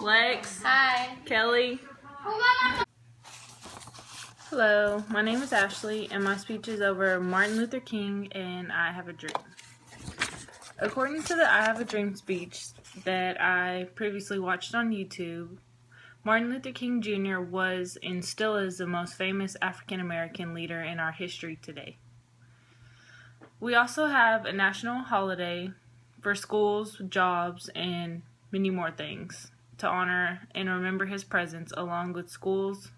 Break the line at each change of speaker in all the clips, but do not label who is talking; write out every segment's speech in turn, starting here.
Lex.
Hi.
Kelly. Hello, my name is Ashley, and my speech is over Martin Luther King and I Have a Dream. According to the I Have a Dream speech that I previously watched on YouTube, Martin Luther King Jr. was and still is the most famous African American leader in our history today. We also have a national holiday for schools, jobs, and many more things to honor and remember his presence, along with schools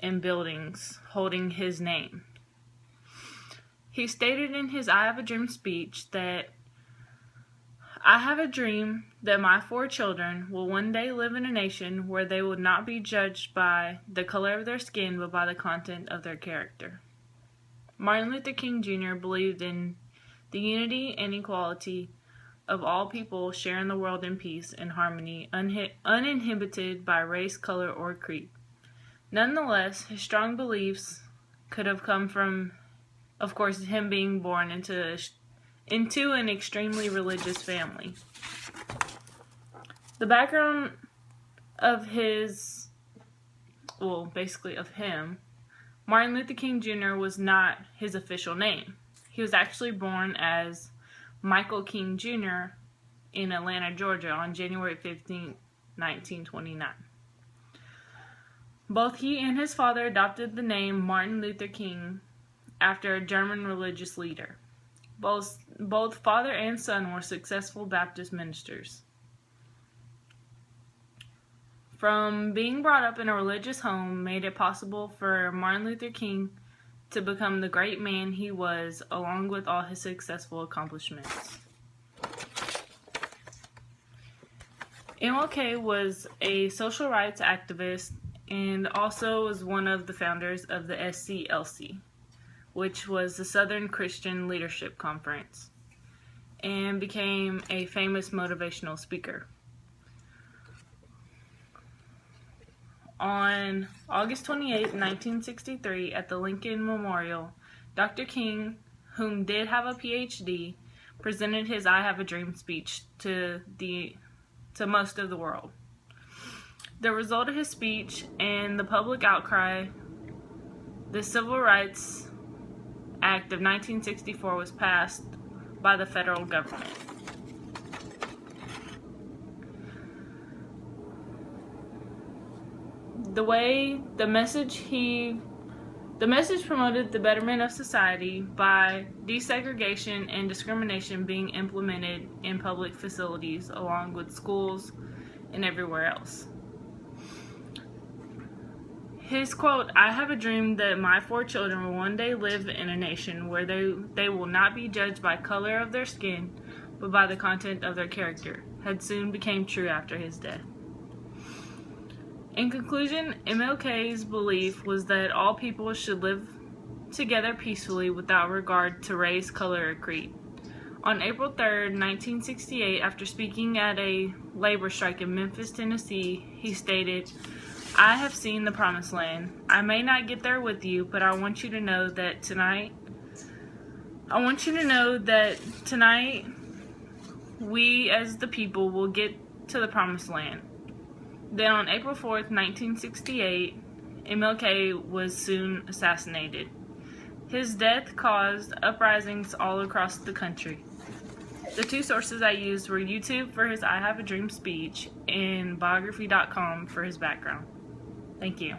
and buildings holding his name. He stated in his I Have a Dream speech that I have a dream that my 4 children will one day live in a nation where they will not be judged by the color of their skin, but by the content of their character. Martin Luther King Jr. believed in the unity and equality of all people sharing the world in peace and harmony, uninhibited by race, color, or creed. Nonetheless, his strong beliefs could have come from, of course, him being born into an extremely religious family. The background of of him, Martin Luther King Jr. was not his official name. He was actually born as Michael King Jr. in Atlanta, Georgia on January 15, 1929. Both he and his father adopted the name Martin Luther King after a German religious leader. Both father and son were successful Baptist ministers. From being brought up in a religious home made it possible for Martin Luther King to become the great man he was, along with all his successful accomplishments. Mlk was a social rights activist and also was one of the founders of the SCLC, which was the Southern Christian Leadership Conference, and became a famous motivational speaker. On August 28, 1963, at the Lincoln Memorial, Dr. King, whom did have a PhD, presented his I Have a Dream speech to most of the world. The result of his speech and the public outcry, the Civil Rights Act of 1964 was passed by the federal government. The message promoted the betterment of society by desegregation and discrimination being implemented in public facilities along with schools and everywhere else. His quote, "I have a dream that my 4 children will one day live in a nation where they will not be judged by color of their skin, but by the content of their character," had soon became true after his death. In conclusion, MLK's belief was that all people should live together peacefully without regard to race, color, or creed. On April 3, 1968, after speaking at a labor strike in Memphis, Tennessee, he stated, "I have seen the promised land. I may not get there with you, but I want you to know that tonight we as the people will get to the promised land." Then on April 4th, 1968, MLK was soon assassinated. His death caused uprisings all across the country. The 2 sources I used were YouTube for his I Have a Dream speech and biography.com for his background. Thank you.